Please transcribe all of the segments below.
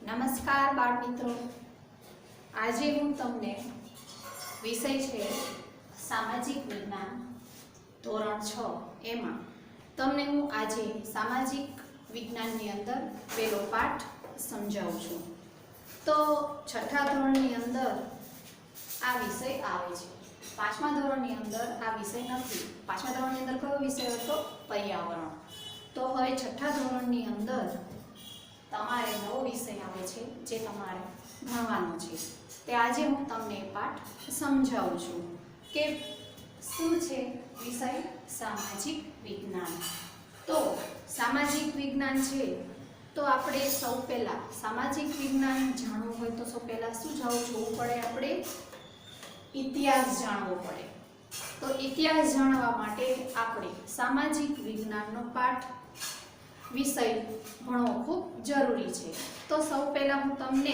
નમસ્કાર બાળ મિત્રો, આજે હું તમને વિષય છે સામાજિક વિજ્ઞાન ધોરણ 6 એમાં તમને હું આજે સામાજિક વિજ્ઞાનની અંદર પહેલો પાઠ સમજાવું છું। તો છઠ્ઠા ધોરણની અંદર આ વિષય આવે છે, પાંચમા ધોરણની અંદર આ વિષય નથી। પાંચમા ધોરણની અંદર કયો વિષય હતો? પર્યાવરણ। તો હવે છઠ્ઠા ધોરણની અંદર તમારે નવો વિષય આવે છે જે તમારે ભણવાનો છે, તે આજે હું તમને પાઠ સમજાવું છું કે શું છે વિષય સામાજિક વિજ્ઞાન। તો સામાજિક વિજ્ઞાન છે તો આપણે સૌ પહેલા સામાજિક વિજ્ઞાન જાણવું હોય તો સૌ પહેલા શું જોવું પડે? આપણે ઇતિહાસ જાણવો પડે। તો ઇતિહાસ જાણવા માટે આપણે સામાજિક વિજ્ઞાનનો પાઠ વિષય ભણવો ખૂબ જરૂરી છે। તો સૌ પહેલા હું તમને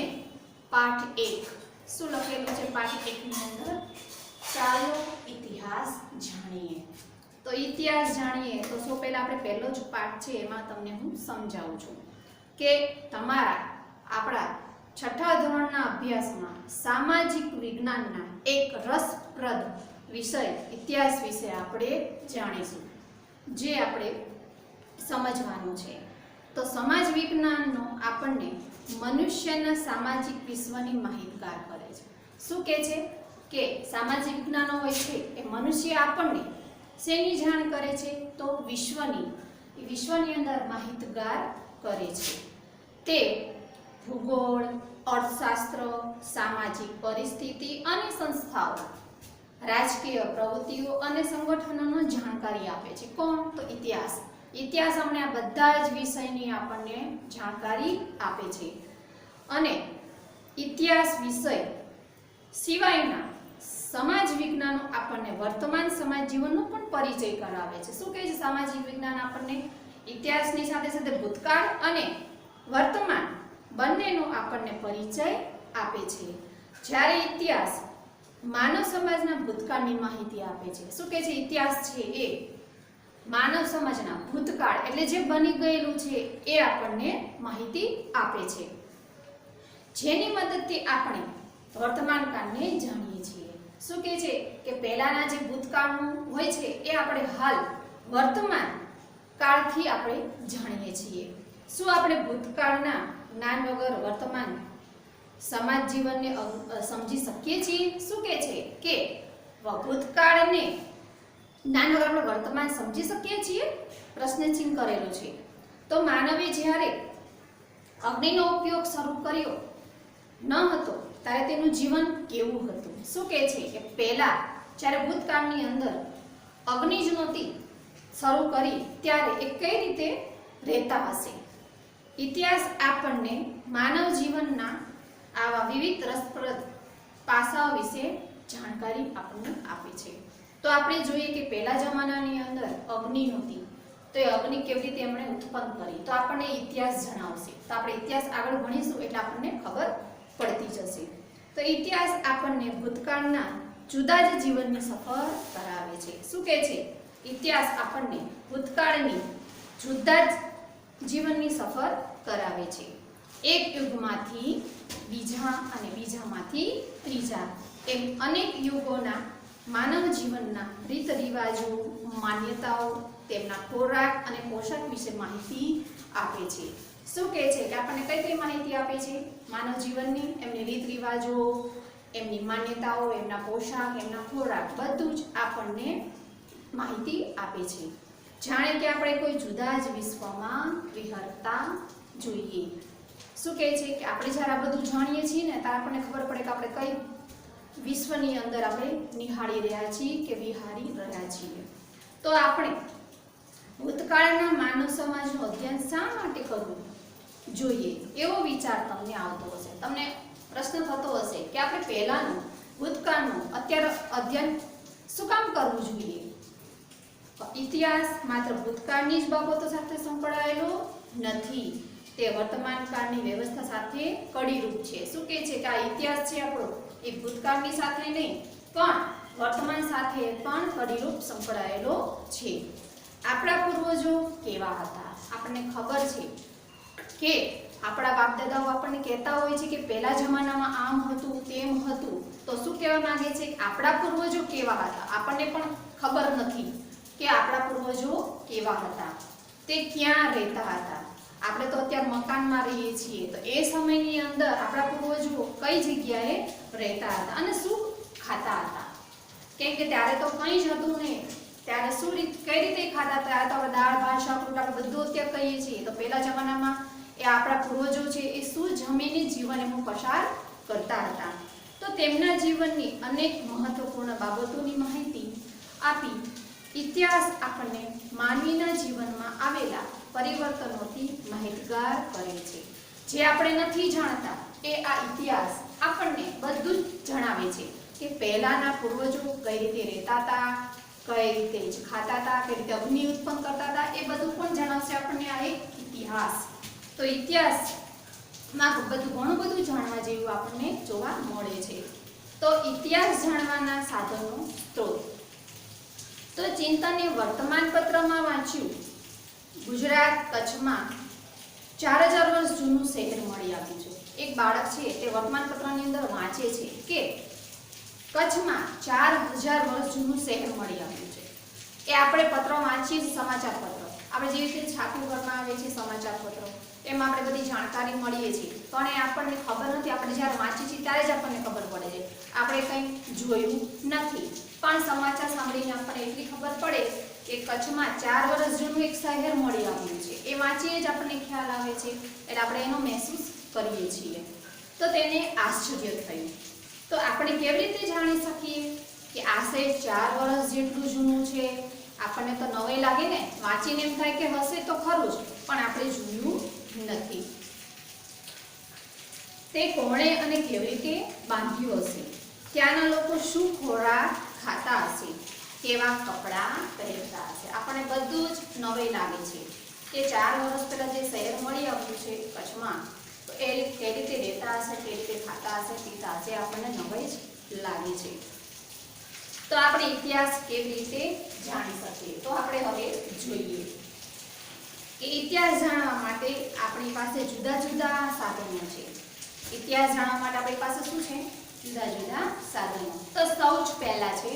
પાઠ 1 શું લખેલું છે? પાઠ 1 ની અંદર ચાલો ઇતિહાસ જાણીએ। તો ઇતિહાસ જાણીએ તો સૌ પહેલા આપણે પહેલો જ પાઠ છે એમાં તમને હું સમજાવું છું કે તમારા આપણા છઠ્ઠા ધોરણના અભ્યાસમાં સામાજિક વિજ્ઞાનના એક રસપ્રદ વિષય ઇતિહાસ વિશે આપણે જાણીશું, જે આપણે સમજવાનું છે। તો સમાજ વિજ્ઞાનનો આપણને મનુષ્યના સામાજિક વિશ્વની માહિતગાર કરે છે। શું કહે છે કે સામાજિક વિજ્ઞાનો હોય છે એ મનુષ્ય આપણને શેની જાણ કરે છે? તો વિશ્વની અંદર માહિતગાર કરે છે। તે ભૂગોળ, અર્થશાસ્ત્ર, સામાજિક પરિસ્થિતિ અને સંસ્થાઓ, રાજકીય પ્રવૃત્તિઓ અને સંગઠનોનો જાણકારી આપે છે। કોણ? તો ઇતિહાસ અમને આ બધા જ વિષયની આપણને જાણકારી આપે છે। અને ઇતિહાસ વિષય સિવાયના સમાજ વિજ્ઞાનો આપણને વર્તમાન સમાજ જીવનનો પણ પરિચય કરાવે છે। શું કહે છે સામાજિક વિજ્ઞાન? આપણને ઇતિહાસની સાથે સાથે ભૂતકાળ અને વર્તમાન બંનેનો આપણને પરિચય આપે છે। જ્યારે ઇતિહાસ માનવ સમાજના ભૂતકાળની માહિતી આપે છે। શું કહે છે? ઇતિહાસ છે એ માનવ સમાજના ભૂતકાળ એટલે જે બની ગયેલું છે એ આપણને માહિતી આપે છે, જેની મદદથી આપણે વર્તમાન કાળને જાણીએ છીએ। શું કહે છે કે પહેલાના જે ભૂતકાળનું હોય છે એ આપણે હાલ વર્તમાન કાળથી આપણે જાણીએ છીએ। શું આપણે ભૂતકાળના જ્ઞાન વગર વર્તમાન સમાજ જીવનને સમજી શકીએ છીએ? શું કહે છે કે ભૂતકાળને જ્ઞાન વગર આપણે વર્તમાન સમજી શકીએ છીએ? પ્રશ્ન ચિહ્ન કરેલો છે। તો માનવે જ્યારે અગ્નિનો ઉપયોગ શરૂ કર્યો ન હતો ત્યારે તેનું જીવન કેવું હતું? શું કહે છે કે પહેલા જ્યારે ભૂતકાળની અંદર અગ્નિ જ નહોતી શરૂ કરી ત્યારે એ કઈ રીતે રહેતા હશે? ઇતિહાસ આપણને માનવ જીવનના આવા વિવિધ રસપ્રદ પાસાઓ વિશે જાણકારી આપણને આપે છે। તો આપણે જોઈએ કે પહેલા જમાનાની અંદર અગ્નિ નહોતી તો એ અગ્નિ કેવી રીતે એમણે ઉત્પન્ન કરી, તો આપણને ઇતિહાસ જણાવશે। તો આપણે ઇતિહાસ આગળ ભણીશું એટલે આપણને ખબર પડતી જશે। તો ઇતિહાસ આપણને ભૂતકાળના જુદા જ જીવનની સફર કરાવે છે। શું કહે છે? ઇતિહાસ આપણને ભૂતકાળની જુદા જ જીવનની સફર કરાવે છે। એક યુગમાંથી બીજા અને બીજામાંથી ત્રીજા એમ અનેક યુગોના માનવ જીવનના રીત રિવાજો, માન્યતાઓ, તેમના ખોરાક અને પોષાક વિશે માહિતી આપે છે। શું કહે છે કે આપણને કઈ કઈ માહિતી આપે છે? માનવ જીવનની, એમની રીત રિવાજો, એમની માન્યતાઓ, એમના પોશાક, એમના ખોરાક બધું જ આપણને માહિતી આપે છે। જાણે કે આપણે કોઈ જુદા જ વિશ્વમાં વિહરતા જોઈએ। શું કહે છે કે આપણે જ્યારે આ બધું જાણીએ છીએ ને ત્યારે આપણને ખબર પડે કે આપણે કઈ વિશ્વની અંદર આપણે નિહાળી રહ્યા છીએ કે વિહારી રહ્યા છીએ। તો આપણે ભૂતકાળના માનવ સમાજનું અધ્યયન શા માટે કરવું જોઈએ એવો વિચાર તમને આવતો હશે। તમને પ્રશ્ન થતો હશે કે આપણે પહેલાનું ભૂતકાળનું અત્યારે અધ્યયન શું કામ કરવું જોઈએ? ઇતિહાસ માત્ર ભૂતકાળની જ બાબતો સાથે સંકળાયેલો નથી, તે વર્તમાન કાળની વ્યવસ્થા સાથે કડીરૂપ છે। શું કહે છે કે આ ઇતિહાસ છે આપણો એ ભૂતકાળની સાથે નહીં પણ વર્તમાન સાથે પણ કડીરૂપ સંકળાયેલો છે। આપણા પૂર્વજો કેવા હતા? આપણને ખબર છે કે આપણા બાપ દાદાઓ આપણને કહેતા હોય છે કે પહેલા જમાનામાં આમ હતું તેમ હતું, તો શું કહેવા માંગે છે? આપણા પૂર્વજો કેવા હતા આપણને પણ ખબર નથી કે આપણા પૂર્વજો કેવા હતા, તે ક્યાં રહેતા હતા. આપણે તો અત્યારે મકાનમાં રહીએ છીએ, તો એ સમયની અંદર આપણા પૂર્વજો કઈ જગ્યાએ રહેતા હતા અને શું ખાતા હતા? કેમ કે ત્યારે તો કંઈ જ હતું નહીં. ત્યારે કઈ રીતે ખાતા હતા? ત્યારે તો આપણે દાળ ભાત શાક રોટલા આપણે બધું અત્યારે કહીએ છીએ, તો પહેલા જમાનામાં એ આપણા પૂર્વજો છે એ શું જમીને જીવન એમનું પસાર કરતા હતા. તો તેમના જીવનની અનેક મહત્વપૂર્ણ બાબતોની માહિતી આપી ઇતિહાસ આપણને માનવીના જીવનમાં આવેલા પરિવર્તનોથી માહિતગાર કરે છે. જે આપણે નથી જાણતા એ આ ઇતિહાસ આપણને બધું જ જણાવે છે કે પહેલાના પૂર્વજો કઈ રીતે રહેતા હતા, કઈ રીતે જ ખાતા હતા, કઈ રીતે અગ્નિ ઉત્પન્ન કરતા હતા, એ બધું પણ જણાવશે આપણને આ એક ઇતિહાસ. તો ઇતિહાસમાં ઘણું બધું જાણવા જેવું આપણને જોવા મળે છે. તો ઇતિહાસ જાણવાના સાધનો સ્ત્રોત. તો ચિંતને વર્તમાનપત્રમાં વાંચ્યું, ગુજરાત કચ્છમાં 4000 વર્ષ જૂનું શહેર મળી આવ્યું છે. એક બાળક છે તે વર્તમાનપત્રની અંદર વાંચે છે કે કચ્છમાં 4000 વર્ષ જૂનું શહેર મળી આવ્યું છે. એ આપણે પત્રો વાંચીએ, સમાચાર પત્ર આપણે જે રીતે છાપું ઘરમાં આવે છે સમાચાર પત્રો, એમાં આપણે બધી જાણકારી મળીએ છીએ, પણ એ આપણને ખબર નથી. આપણે જ્યારે વાંચીએ છીએ ત્યારે જ આપણને ખબર પડે છે, આપણે કંઈ જોયું નથી. પણ સમાચાર સાંભળીને આપણને એટલી ખબર પડે કે કચ્છમાં 4 વર્ષ જૂનું એક શહેર મળી આવ્યું છે. એ વાંચીએ જ આપણને ખ્યાલ આવે છે, એટલે આપણે એનો મહેસૂસ કરીએ છીએ. તો તેને આશ્ચર્ય થયું. તો આપણે કેવી રીતે જાણી શકીએ કે આ શહેર 4 વર્ષ જેટલું જૂનું છે? આપણને તો નવાઈ લાગે ને, વાંચીને એમ થાય કે હશે તો ખરું જ, પણ આપણે જોયું નથી. તે કોણે અને કેવી રીતે બાંધ્યું હશે? ત્યાંના લોકો શું ખોરાક ખાતા હશે? કેવા કપડાં પહેરતા હશે? આપણને બધું જ નવાઈ લાગે છે કે 4 વર્ષ પહેલા જે શહેર મળી આવ્યું છે કચ્છમાં, તો એ કઈ રીતે રહેતા હશે, કઈ રીતે ખાતા હશે, પીતા હશે, આપણને નવાઈ જ લાગે છે. તો આપણે ઇતિહાસ કેવી રીતે જાણી શકીએ? તો આપણે હવે જોઈએ કે ઇતિહાસ જાણવા માટે આપણી પાસે જુદા જુદા સાધનો છે. ઇતિહાસ જાણવા માટે આપણી પાસે શું છે? જુદા જુદા સાધનો. તો સૌ જ પહેલા છે,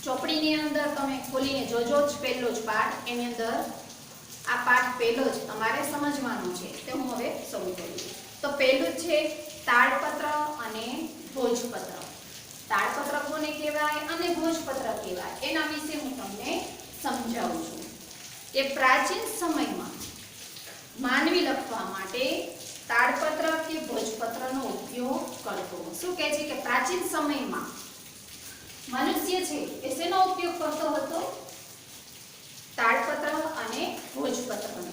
ચોપડીની અંદર તમે ખોલીને જોજો જ પહેલો જ પાઠ, એની અંદર આ પાઠ પહેલો જ તમારે સમજવાનો છે, તે હું હવે શરૂ કરું. તો પહેલું છે તાડપત્ર અને ભોજપત્ર. તાડપત્ર કોને કહેવાય અને ભોજપત્ર કહેવાય, એના વિશે હું તમને સમજાવું છું. કે પ્રાચીન સમયમાં માનવી લખવા માટે તાડપત્ર કે ભોજપત્રનો ઉપયોગ કરતો. શું કહે છે કે પ્રાચીન સમયમાં મનુષ્ય છે એ શેનો ઉપયોગ કરતો હતો? તાડપત્ર અને ભોજપત્રનો,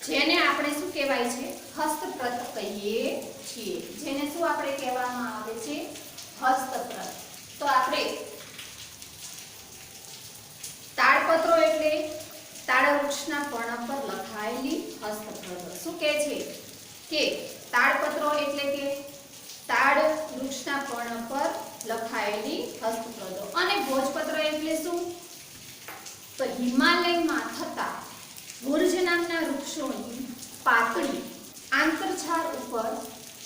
જેને આપણે શું કહેવાય છે? હસ્તપ્રત કહીએ છીએ. જેને શું આપણે કહેવામાં આવે છે? હસ્તપ્રત. તો આપણે તાડપત્રો એટલે તાડ વૃક્ષના પર્ણ પર લખાયેલી હસ્તપ્રતો. શું કહે છે કે તાડપત્રો એટલે કે તાડ વૃક્ષના પર્ણ પર લખાયેલી હસ્તપ્રતો. અને ભોજપત્ર એટલે શું? તો હિમાલયમાં થતા ભુર્જ નામના વૃક્ષોની પાતળી આંતરછાલ ઉપર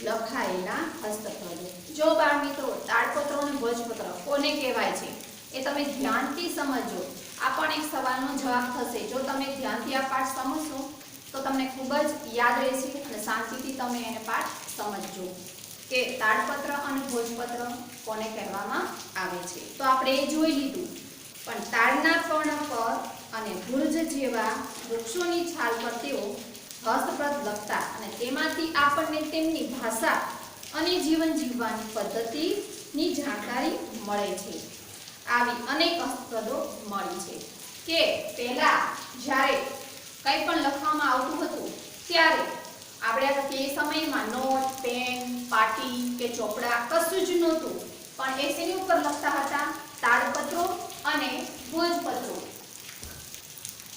લખાયેલા હસ્તપ્રતો. જો બાળ મિત્રો, તાડપત્રો અને ભોજપત્ર કોને કહેવાય છે એ તમે ધ્યાનથી સમજો. આ પણ એક સવાલનો જવાબ થશે. જો તમે ધ્યાનથી આ પાઠ સમજશો તો તમને ખૂબ જ યાદ રહેશે અને શાંતિથી તમે એને પાઠ સમજજો કે તાડપત્ર અને ભોજપત્ર કોને કહેવામાં આવે છે. તો આપણે એ જોઈ લીધું. પણ તાડના પર્ણ પર અને ભુર્જ જેવા વૃક્ષોની છાલ પર તેઓ હસ્તપ્રત લખતા અને તેમાંથી આપણને તેમની ભાષા અને જીવન જીવવાની પદ્ધતિની જાણકારી મળે છે. આવી અનેક હસ્તપ્રતો મળી છે કે પહેલા જ્યારે કંઈ પણ લખવામાં આવતું હતું ત્યારે આપણે તે સમયમાં નોટ, પેન, પાટી કે ચોપડા કશું જ નહોતું, પણ એ શેની ઉપર લખતા હતા? તાડપત્રો અને ભોજપત્રો.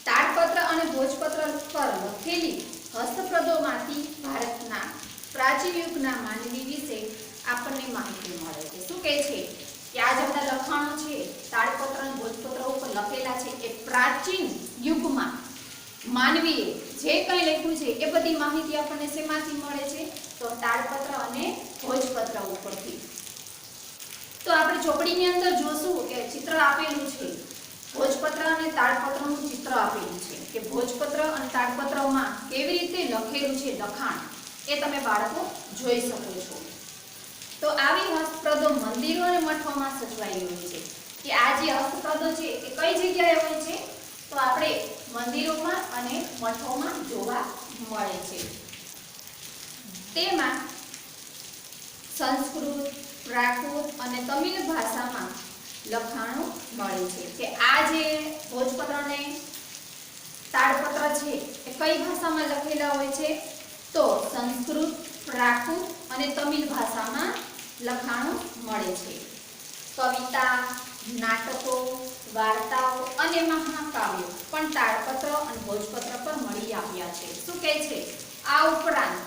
તાડપત્ર અને ભોજપત્ર પર લખેલી હસ્તપ્રતોમાંથી ભારતના પ્રાચીન યુગના માનવી વિશે આપણને માહિતી મળે છે. શું કહે છે કે આ જે બધા લખાણો છે તાડપત્ર અને ભોજપત્ર ઉપર લખેલા છે એ પ્રાચીન યુગમાં માનવીએ જે કંઈ લખ્યું છે એ બધી માહિતી આપણને શેમાંથી મળે છે? તો તાડપત્ર અને ભોજપત્ર ઉપરથી. તો આપણે ચોપડીની અંદર જોશું કે ચિત્ર આપેલું છે, ભોજપત્ર અને તાડપત્રનું ચિત્ર આપેલું છે કે ભોજપત્ર અને તાડપત્રમાં કેવી રીતે લખેલું છે લખાણ, એ તમે બાળકો જોઈ શકો છો. તો આવી હસ્તપ્રદો મંદિરો અને મઠોમાં સચવાયેલી હોય છે કે આ જે હસ્તપ્રદો છે એ કઈ જગ્યાએ હોય છે? તો આપણે મંદિરોમાં અને મઠોમાં જોવા મળે છે. તેમાં સંસ્કૃત, પ્રાકૃત અને તમિલ ભાષામાં લખાણો મળે છે કે આ જે ભોજપત્ર અને તાડપત્ર છે એ કઈ ભાષામાં લખેલા હોય છે? તો સંસ્કૃત, પ્રાકૃત અને તમિલ ભાષામાં લખાણો મળે છે. કવિતા, નાટકો, વાર્તાઓ અને મહાકાવ્યો પણ તાડપત્ર અને ભોજપત્ર પર મળી આવ્યા છે. શું કહે છે? આ ઉપરાંત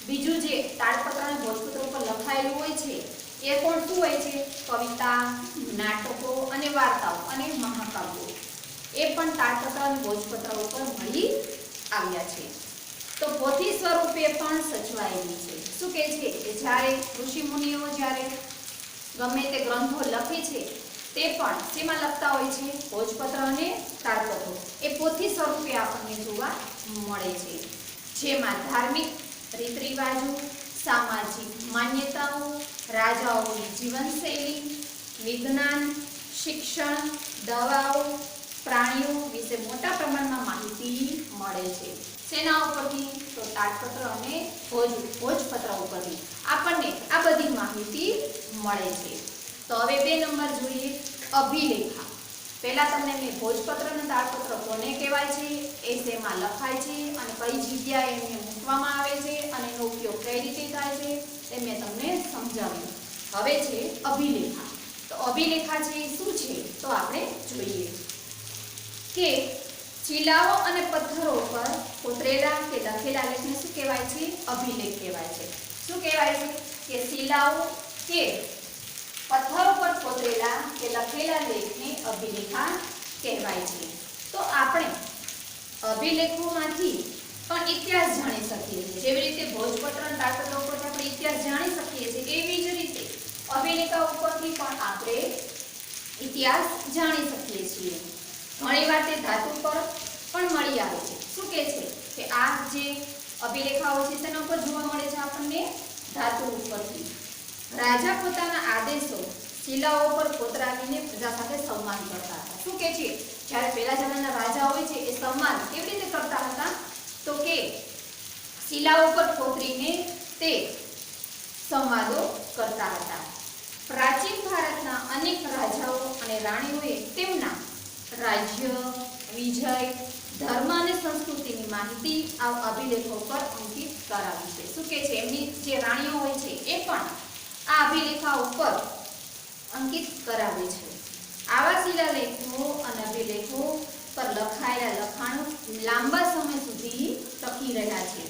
બીજું જે તાડપત્ર અને ભોજપત્ર પર લખાયેલું હોય છે એ પણ શું હોય છે? કવિતા, નાટકો અને વાર્તાઓ અને મહાકાવ્યો એ પણ તાડપત્ર અને ભોજપત્ર ઉપર મળી આવ્યા છે. તો પોથી સ્વરૂપે પણ સચવાયેલી છે. શું કહે છે કે જ્યારે ઋષિ મુનિઓ જ્યારે ગમે તે ગ્રંથો લખે છે તે પણ શેમાં લખતા હોય છે? ભોજપત્ર અને તાડપત્રો એ પોથી સ્વરૂપે આપણને જોવા મળે છે. જેમાં ધાર્મિક રીત રિવાજો, સામાજિક માન્યતાઓ, રાજાઓની જીવનશૈલી, વિજ્ઞાન, શિક્ષણ, દવાઓ, પ્રાણીઓ વિશે મોટા પ્રમાણમાં માહિતી મળે છે. શેના ઉપરથી? તો તાડપત્ર અને ભોજપત્ર ઉપરથી આપણને આ બધી માહિતી મળે છે. તો હવે 2 નંબર જોઈએ, અભિલેખા. પહેલા તમને મેં ભોજપત્ર અને તાડપત્ર કોને કહેવાય છે, એ શેમાં લખાય છે અને કઈ જગ્યાએ એમને મૂકવામાં આવે છે અને એનો ઉપયોગ કઈ રીતે થાય છે તે મેં તમને સમજાવ્યું. હવે છે અભિલેખા. તો અભિલેખા છે એ શું છે? તો આપણે જોઈએ કે શિલાઓ અને પથ્થરો પર કોતરેલા કે લખેલા લેખને શું કહેવાય છે? અભિલેખ કહેવાય છે. શું કહેવાય છે? કે શિલાઓ કે પથ્થરો પર કોતરેલા કે લખેલા લેખને અભિલેખા કહેવાય છે. તો આપણે અભિલેખોમાંથી પણ ઇતિહાસ જાણી શકીએ છીએ. જેવી રીતે ભોજપત્ર અને તાડપત્ર ઉપરથી આપણે ઇતિહાસ જાણી શકીએ છીએ, એવી જ રીતે અભિલેખા ઉપરથી પણ આપણે ઇતિહાસ જાણી શકીએ છીએ. ઘણીવાર તે ધાતુ પર પણ મળી આવે છે. શું કહે છે કે આ જે અભિલેખાઓ છે તેના ઉપર જોવા મળે છે આપણને? ધાતુ ઉપરથી. રાજા પોતાના આદેશો શિલાઓ પર કોતરાવીને પ્રજા સાથે સંવાદ કરતા હતા. શું કહે છે? જ્યારે પહેલા જમાનાના રાજા હોય છે એ સંવાદ કેવી રીતે કરતા હતા? તો કે શિલાઓ પર કોતરીને તે સંવાદો કરતા હતા. પ્રાચીન ભારતના અનેક રાજાઓ અને રાણીઓએ તેમના રાજ્ય, વિજય, ધર્મ અને સંસ્કૃતિની માહિતી આ અભિલેખો પર અંકિત કરાવી છે. શું કહે છે? એમની જે રાણીઓ હોય છે એ પણ આ અભિલેખા ઉપર અંકિત કરાવે છે. આવા શિલાલેખો અને અભિલેખો પર લખાયેલા લખાણો લાંબા સમય સુધી ટકી રહ્યા છે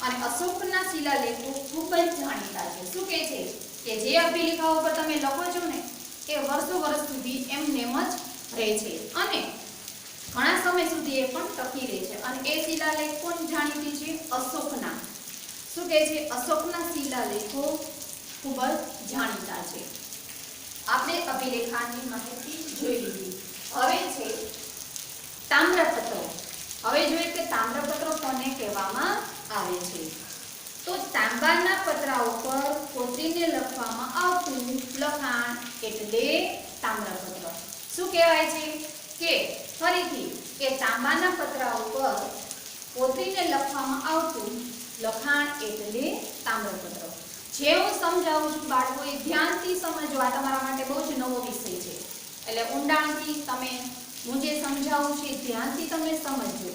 અને અશોકના શિલાલેખો ખૂબ જ જાણીતા છે. શું કહે છે કે જે અભિલેખાઓ પર તમે લખો છો ને એ વર્ષો સુધી એમનેમ જ રહે છે અને ઘણા સમય સુધી એ પણ ટકી રહે છે. અને એ શિલાલેખ પણ જાણીતી છે? અશોકના. શું કહે છે? અશોકના શિલાલેખો ખૂબ જ જાણીતા છે. આપણે અભિલેખાની માહિતી જોઈ લીધી. હવે છે તામ્રપત્રો. હવે જોઈએ કે તામ્રપત્રો કોને કહેવામાં આવે છે? તો તાંબાના પતરા ઉપર કોતરીને લખવામાં આવતું લખાણ એટલે તામ્રપત્ર. શું કહેવાય છે? કે ફરીથી કે તાંબાના પતરા ઉપર કોતરીને લખવામાં આવતું લખાણ એટલે તામ્રપત્ર. જે હું સમજાવું છું બાળકોએ ધ્યાનથી સમજો. આ તમારા માટે બહુ જ નવો વિષય છે એટલે ઊંડાણથી તમે હું જે સમજાવું છું એ ધ્યાનથી તમે સમજજો.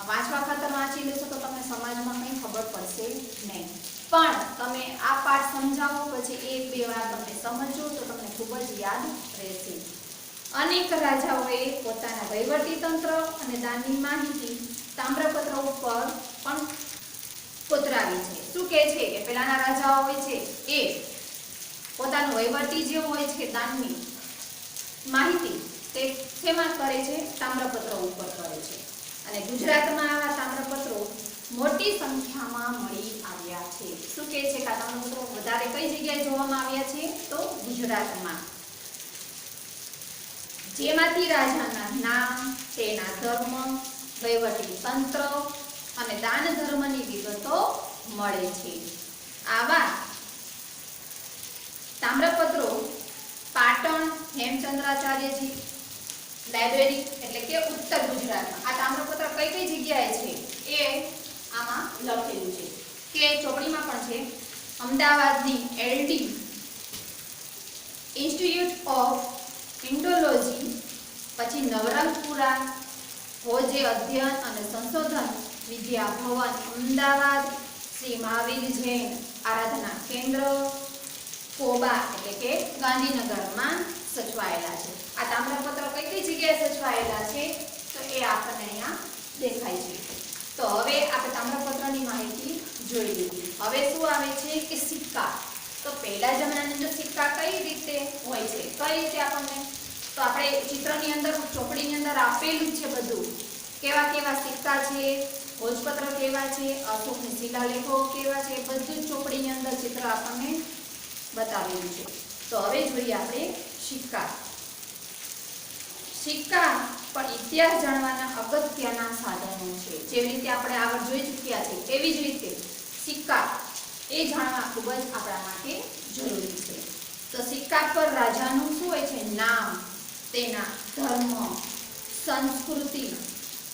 વાંચવા ખાતર વાંચી લેશો તો તમને સમાજમાં કંઈ ખબર પડશે નહીં, પણ તમે આ પાઠ સમજાવો પછી 1-2 વાર તમે સમજો તો તમને ખૂબ જ યાદ રહેશે. અનેક રાજાઓએ પોતાના વહીવટી તંત્ર અને દાનની માહિતી તામ્રપત્ર ઉપર પણ કોતરાવી છે. શું કહે છે કે પહેલાના રાજાઓ હોય છે એ પોતાનું વહીવટી જે હોય છે દાનની માહિતી તે શેમાં કરે છે? તામ્રપત્ર ઉપર કરે છે. અને ગુજરાતમાં આવા તામ્રપત્રો મોટી સંખ્યામાં મળી આવ્યા છે. શું કહે છે કે આ તામ્રપત્રો વધારે કઈ જગ્યાએ જોવામાં આવ્યા છે? તો ગુજરાતમાં. જેમાંથી રાજાના નામ, તેના ધર્મ, વહીવટી તંત્ર અને દાન ધર્મની વિગતો મળે છે. આવા તામ્રપત્રો પાટણ હેમચંદ્રાચાર્યજી લાઇબ્રેરી એટલે કે ઉત્તર ગુજરાતમાં આ તામ્રપત્ર કઈ કઈ જગ્યાએ છે એ આમાં લખેલું છે કે ચોપડીમાં પણ છે. અમદાવાદની એલડી ઇન્સ્ટિટ્યૂટ ઓફ ઇન્ડોલોજી, પછી નવરંગપુરા ભોજે અધ્યયન અને સંશોધન વિદ્યા ભવન અમદાવાદ, શ્રી મહાવીર જૈન આરાધના કેન્દ્ર કોબા એટલે કે ગાંધીનગરમાં સચવાયેલા છે. આ તામ્રપત્ર કઈ કઈ જગ્યાએ સચવાયેલા છે તો એ આપણને અહીંયા દેખાય છે. તો હવે આપણે તામ્રપત્રની માહિતી જોઈ લીધી. હવે શું આવે છે કે સિક્કા. તો પહેલા જમાનાની અંદર સિક્કા કઈ રીતે હોય છે, કઈ રીતે આપણને, તો આપણે ચિત્રની અંદર ચોપડીની અંદર આપેલું છે બધું, કેવા કેવા સિક્કા છે, ભોજપત્ર કેવા છે, અશોકની શિલાલેખો કેવા છે, બધું જ ચોપડીની અંદર ચિત્ર આપણને બતાવેલું છે. તો હવે જોઈએ આપણે સિક્કા. સિક્કા પણ ઇતિહાસ જાણવાના અગત્યના સાધનો છે. જેવી રીતે આપણે આગળ જોઈ ચૂક્યા છે એવી જ રીતે સિક્કા એ જાણવા ખૂબ જ આપણા માટે જરૂરી છે. તો સિક્કા પર રાજાનું શું હોય છે? નામ, તેના ધર્મ, સંસ્કૃતિ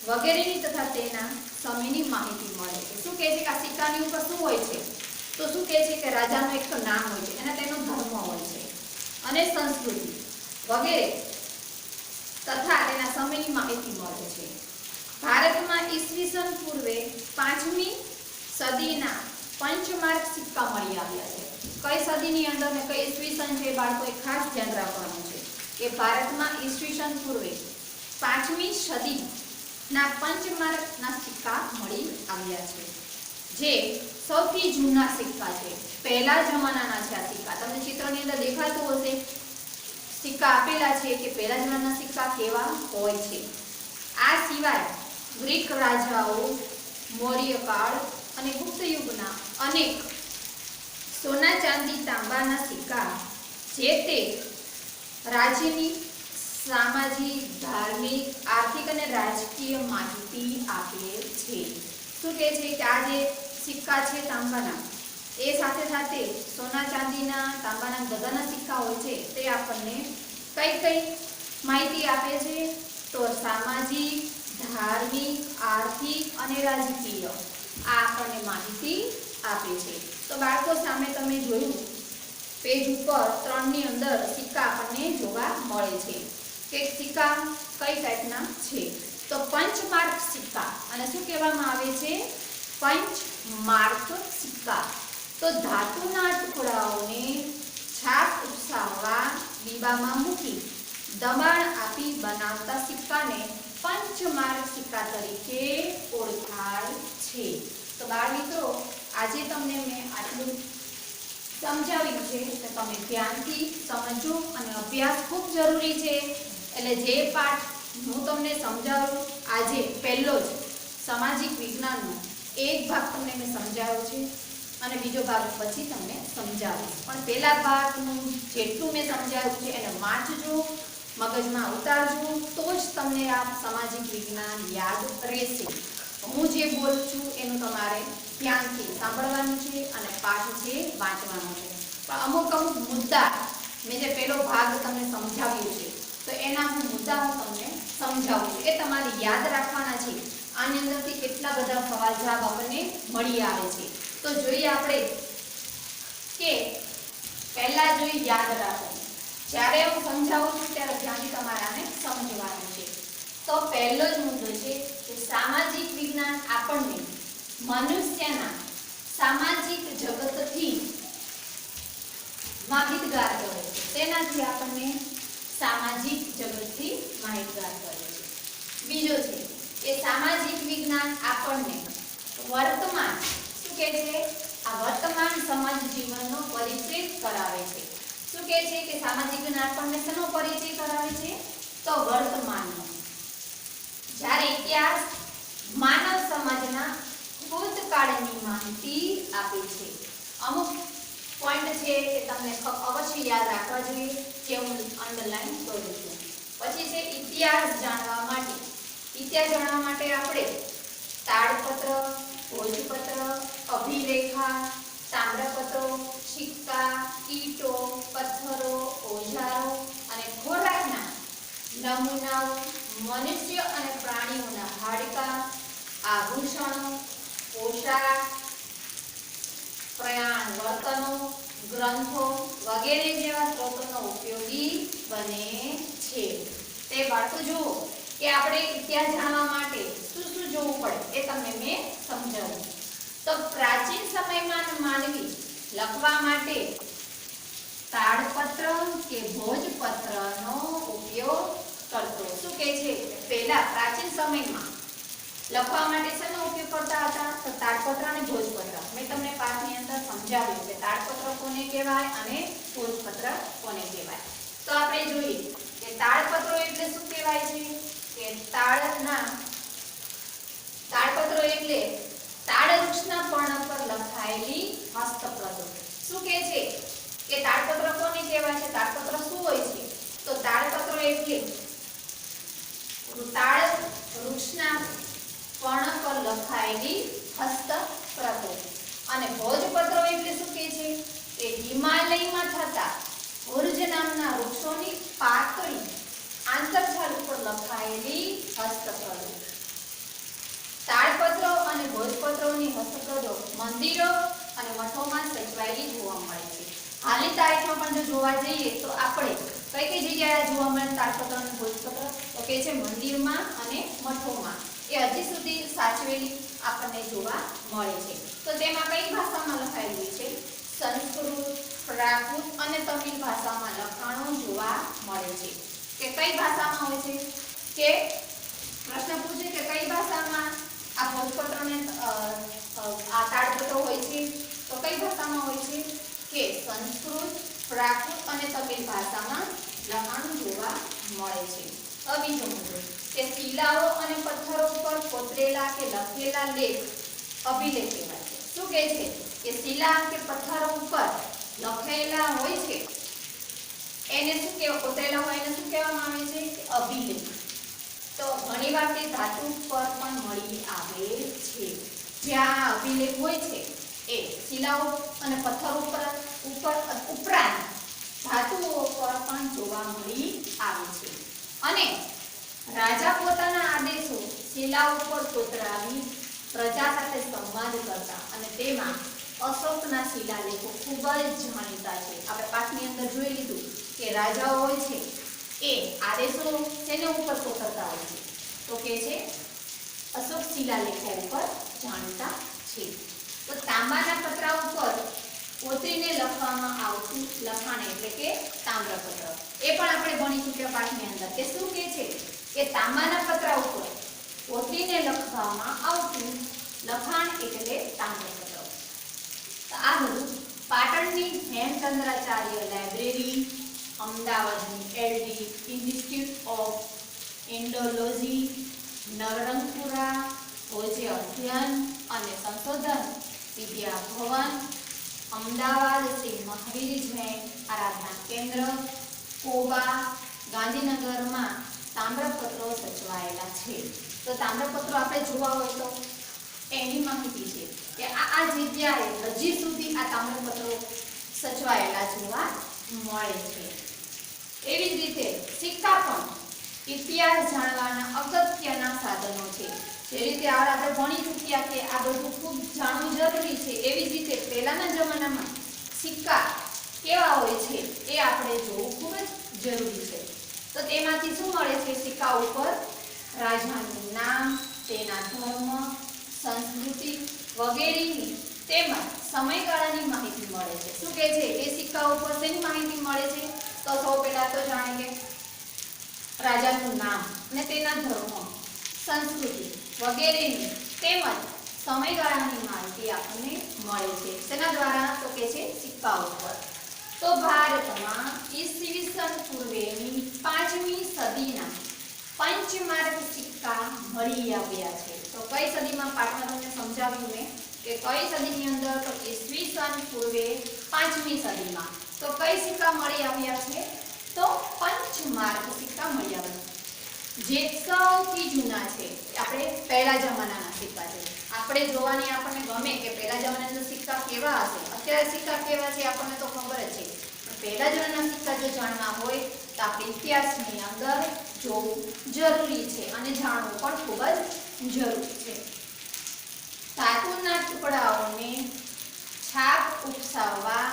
વગેરેની તથા તેના સમયની માહિતી મળે છે. શું કહે છે કે આ સિક્કાની ઉપર શું હોય છે? તો શું કહે છે કે રાજાનું એક તો નામ હોય છે અને તેનો ધર્મ હોય છે અને સંસ્કૃતિ વગેરે તથા તેના સમયની માહિતી મળે છે. ભારતમાં ઈસવીસન પૂર્વે 5મી સદીના પંચમાર્ક સિક્કા મળી આવ્યા છે. કઈ સદીની અંદર ને કઈ ઈસવીસન છે બાળકોએ ખાસ ધ્યાન રાખવાનું છે કે ભારતમાં ઈસવીસન પૂર્વે 5મી સદીના પંચમાર્કના સિક્કા મળી આવ્યા છે, જે સૌથી જૂના સિક્કા છે. પહેલા જમાનાના છે આ સિક્કા. તમને ચિત્રની અંદર દેખાતું હશે સિક્કા આપેલા છે કે પહેલા જમાનાના સિક્કા કેવા હોય છે. આ સિવાય ગ્રીક રાજાઓ, મૌર્ય કાળ અને ગુપ્ત યુગના અનેક સોના ચાંદી તાંબાના સિક્કા જે તે રાજ્યની સામાજિક, ધાર્મિક, આર્થિક અને રાજકીય માહિતી આપે છે. શું કહે છે કે આ જે સિક્કા છે તાંબાના એ સાથે સાથે સોના ચાંદીના તાંબાના બધાના સિક્કા હોય છે તે આપણને કઈ કઈ માહિતી આપે છે? તો સામાજિક, ધાર્મિક, આર્થિક અને રાજકીય આ આપણને માહિતી આપે છે. તો બાળકો સામે તમે જોયું પેજ ઉપર 3 ની અંદર સિક્કા આપણને જોવા મળે છે કે સિક્કા કઈ ટાઈપના છે. તો પંચમાર્ક સિક્કા અને શું કહેવામાં આવે છે? પંચમાર્ક સિક્કા. તો ધાતુના ટુકડાઓને છાપ ઉપસાવવા ડીબામાં મૂકી દબાણ આપી બનાવતા સિક્કાને પંચમાર્ક સિક્કા તરીકે ઓળખાય છે. તો બાળ મિત્રો આજે તમને મેં આટલું સમજાવ્યું છે કે તમે ધ્યાનથી સમજો અને અભ્યાસ ખૂબ જરૂરી છે. એટલે જે પાઠ હું તમને સમજાવું આજે પહેલો જ સામાજિક વિજ્ઞાનનો એક ભાગ તમને મેં સમજાવ્યો છે અને બીજો ભાગ પછી તમને સમજાવીશ. પણ પહેલા ભાગનું જેટલું મેં સમજાવ્યું છે એને વાંચજો, મગજમાં ઉતારજો, તો જ તમને આ સામાજિક વિજ્ઞાન યાદ રહેશે. હું જે બોલું છું એનું તમારે ધ્યાનથી સાંભળવાનું છે અને પાઠ છે વાંચવાનો છે. પણ અમુક મુદ્દા મેં જે પહેલો ભાગ તમને સમજાવ્યો છે તો એના હું મુદ્દા હું તમને સમજાવું છું, એ તમારે યાદ રાખવાના છે. આની અંદરથી કેટલા બધા સવાલ જવાબ આપણને મળી આવે છે. તો જોઈએ આપણે કે પહેલા જોઈએ યાદ રાખો. જ્યારે હું સમજાવું છું ત્યારે ધ્યાનથી તમારે આને સમજવાનું છે. તો પહેલો જ મુદ્દો છે કે સામાજિક વિજ્ઞાન આપણને મનુષ્યના સામાજિક જગતથી માહિતગાર કરે છે. તેનાથી આપણને સામાજિક જગતથી માહિતગાર કરે છે. બીજો છે કે સામાજિક વિજ્ઞાન આપણને વર્તમાન શું કહે છે? આ વર્તમાન સમાજ જીવનનો પરિચય કરાવે છે. શું કહે છે કે સામાજિક વિજ્ઞાન આપણને શેનો પરિચય કરાવે છે? તો વર્તમાનનો. જ્યારે ઇતિહાસ માનવ સમાજના ભૂતકાળની માહિતી આપે છે. અમુક પોઈન્ટ છે એ તમને અવશ્ય યાદ રાખવા જોઈએ કે હું અંડરલાઈન કરું છું. પછી છે ઇતિહાસ જાણવા માટે. ઇતિહાસ જાણવા માટે આપણે તાડપત્ર, ભોજપત્ર, અભિલેખા, તામ્રપત્રો, સિક્કા, ઈંટો, પથ્થરો, ઓજારો અને ખોરાકના નમૂનાઓ, મનુષ્ય અને પ્રાણીઓના હાડકાં, આભૂષણો, પોશાક, પ્રયાણ વર્તનો, ગ્રંથો વગેરે જેવા સ્ત્રોતોનો ઉપયોગી બને છે. તે બાળકો જુઓ કે આપણે ઇતિહાસ જાણવા માટે શું શું જોવું પડે એ તમને મેં સમજાવ્યું. તો પ્રાચીન સમયમાં માનવી લખવા માટે તાડપત્ર કે ભોજપત્રનો ઉપયોગ કરતો. શું કહે છે? પહેલા પ્રાચીન સમયમાં લખવા માટે શેનો ઉપયોગ કરતા હતા? તો તાડપત્ર અને ભોજપત્ર. મેં તમને પાઠની અંદર સમજાવ્યું કે તાડપત્ર કોને કહેવાય અને ભોજપત્ર કોને કહેવાય. તો આપણે જોઈએ કે તાડપત્રો એટલે શું કહેવાય છે? કે તાડપત્રો એટલે તાડ વૃક્ષના પર્ણ પર લખાયેલી હસ્તપ્રતો. શું કહે છે કે તાડપત્ર કોને કહેવાય છે? તાડપત્ર શું હોય છે? તો તાડપત્રો એટલે તાડ વૃક્ષના પર્ણ પર લખાયેલી હસ્તપ્રતો. અને ભોજપત્રો એટલે શું કહે છે? કે હિમાલયમાં થતા ભુર્જ નામના વૃક્ષોની પાતળી આંતરછાલ ઉપર લખાયેલી હસ્તપ્રતો. તાડપત્રો અને ભોજપત્રોની હસ્તપ્રતો મંદિરો અને મઠોમાં સચવાયેલી જોવા મળે છે. હાલની તારીખમાં પણ જો જોવા જઈએ તો આપણે કઈ જગ્યાએ જોવા મળે તાડપત્ર અને ભોજપત્ર? તો કે છે મંદિરમાં અને મઠોમાં. એ હજી સુધી સાચવેલી આપણને જોવા મળે છે. તો તેમાં કઈ ભાષામાં લખાયેલી છે? સંસ્કૃત, પ્રાકૃત અને તમિલ ભાષામાં લખાણો જોવા મળે છે. કે કઈ ભાષામાં હોય છે? કે પ્રશ્ન પૂછે કે કઈ ભાષામાં આ ભોજપત્રને આ તાડપત્રો હોય છે? તો કઈ ભાષામાં હોય છે? કે સંસ્કૃત, પ્રાકૃત અને તમિલ ભાષામાં લખાણો જોવા મળે છે. હવે બીજો મુદ્દો કે શિલાઓ અને પથ્થરો પર કોતરેલા કે લખેલા લેખ અભિલેખ કહેવાય છે. શું કહે છે? કે શિલા કે પથ્થરો ઉપર લખેલા હોય છે એને શું કહેવાય? કોતરેલા હોય એને શું કહેવામાં આવે છે? કે અભિલેખ. તો ઘણીવાર તે ધાતુ પર પણ મળી આવે છે. જ્યાં અભિલેખ હોય છે એ શિલાઓ અને પથ્થરો ઉપરાંત ધાતુઓ પર પણ જોવા મળી આવે છે. અને રાજા પોતાના આદેશો શિલાઓ પર કોતરાવી પ્રજા સાથે સંવાદ કરતા અને તેમાં અશોકના શિલાલેખો ખૂબ જ જાણીતા છે. આપણે પાઠની અંદર જોઈ લીધું કે રાજાઓ હોય છે એ આદેશો તેને ઉપર કોતરતા હોય છે. તો કે છે અશોક શિલાલેખો ઉપર જાણીતા છે. તો તાંબાના પતરા ઉપર કોતરીને લખવામાં આવતું લખાણ એટલે કે તામ્રપત્ર. એ પણ આપણે ભણી ચૂક્યા પાઠની અંદર. કે શું કહે છે? કે તાંબાના પતરા ઉપર કોતરીને લખવામાં આવતું લખાણ એટલે તામ્રપત્ર. તો આ બધું પાટણની હેમચંદ્રાચાર્ય લાઇબ્રેરી, અમદાવાદની LD institute of Indology, Navrangpura ભોજ્ય અધ્યયન અને સંશોધન વિદ્યા ભવન, અમદાવાદ શ્રી મહાવીર જૈન આરાધના કેન્દ્ર, કોબા, ગાંધીનગરમાં તામ્રપત્રો સચવાયેલા છે. તો તામ્રપત્રો આપણે જોવા હોય તો એની માહિતી છે કે આ જગ્યાએ હજી સુધી આ તામ્રપત્રો સચવાયેલા જોવા મળે છે. એવી જ રીતે સિક્કા પણ ઇતિહાસ જાણવાના અગત્યના સાધનો છે. જે રીતે આપણે ભણી ચૂક્યા કે આ બધું ખૂબ જાણવું જરૂરી છે, એવી જ રીતે પહેલાના જમાનામાં સિક્કા કેવા હોય છે એ આપણે જોવું ખૂબ જ જરૂરી છે. તો તેમાંથી શું મળે છે? સિક્કા ઉપર રાજાનું નામ, તેના ધર્મ, સંસ્કૃતિ વગેરેની તેમજ સમયગાળાની માહિતી મળે છે. શું કહે છે? એ સિક્કા ઉપર શેની માહિતી મળે છે? તો સૌ પહેલા તો જાણીએ રાજાનું નામ અને તેના ધર્મ, સંસ્કૃતિ વગેરેની તેમજ સમયગાળાની માહિતી આપણને મળે છે. તેના દ્વારા તો કે છે સિક્કા ઉપર. તો ભારતમાં ઈસવીસન પૂર્વેની 5મી સદીના પંચમાર્ક સિક્કા મળી આવ્યા છે. તો કઈ સદીમાં પાઠમાં તમને સમજાવ્યું મેં કે કઈ સદીની અંદર તો ઈસવીસન પૂર્વે 5મી સદીમાં તો કઈ સિક્કા મળી આવ્યા છે તો પંચમાર્ક સિક્કા મળી આવ્યા જે સૌથી જૂના છે આપણે પહેલા જમાનાના સિક્કા છે આપણે જોવાની આપણને ગમે કે પહેલા જમાનાના સિક્કા કેવા હશે અત્યારે સિક્કા કેવા છે આપણને તો ખબર જ છે પણ પહેલા જમાનાના સિક્કા જો જાણવા હોય તો આપણે ઇતિહાસની અંદર જોવું જરૂરી છે અને જાણવું પણ ખૂબ જ જરૂરી છે ધાતુના ટુકડાઓને છાપ ઉપસાવવા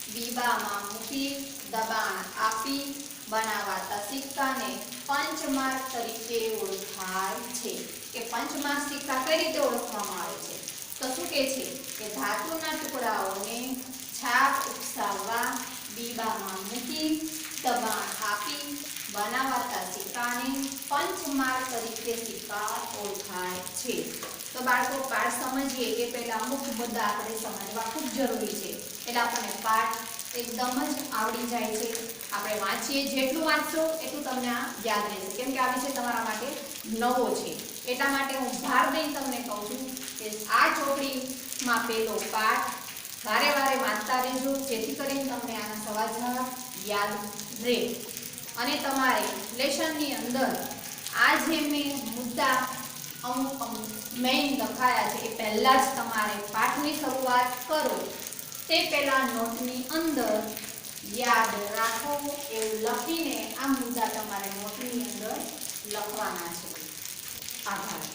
બીબામાં મૂકી દબાણ આપી બનાવાતા સિક્કાને પંચમાર્ક તરીકે ઓળખાય છે કે પંચમાર્ક સિક્કા કઈ રીતે ઓળખવામાં આવે છે તો શું કહે છે કે ધાતુના ટુકડાઓને છાપ ઉપસાવવા બીબામાં મૂકી દબાણ આપી બનાવાતા સિક્કાને પંચમાર્ક તરીકે સિક્કા ઓળખાય છે તો બાળકો પાઠ સમજીએ એ પહેલા અમુક મુદ્દા આપણે સમજવા ખૂબ જરૂરી છે એટલે આપણને પાઠ એકદમ જ આવડી જાય છે આપણે વાંચીએ જેટલું વાંચશો એટલું તમને આ યાદ રહેશે કેમ કે આ વિષય તમારા માટે નવો છે એટલા માટે હું ભાર દઈને તમને કહું છું કે આ ચોપડીમાં પહેલો પાઠ વારે વારે વાંચતા રહેજો જેથી કરીને તમને આના સવાલ જવાબ યાદ રહે અને તમારે લેસનની અંદર આ જે મેં મુદ્દા અમુક મેઇન લખાયા છે એ પહેલાં જ તમારે પાઠની શરૂઆત કરો તે પહેલાં નોટની અંદર યાદ રાખો એવું લખીને આ મુદ્દા તમારે નોટની અંદર લખવાના છે આભાર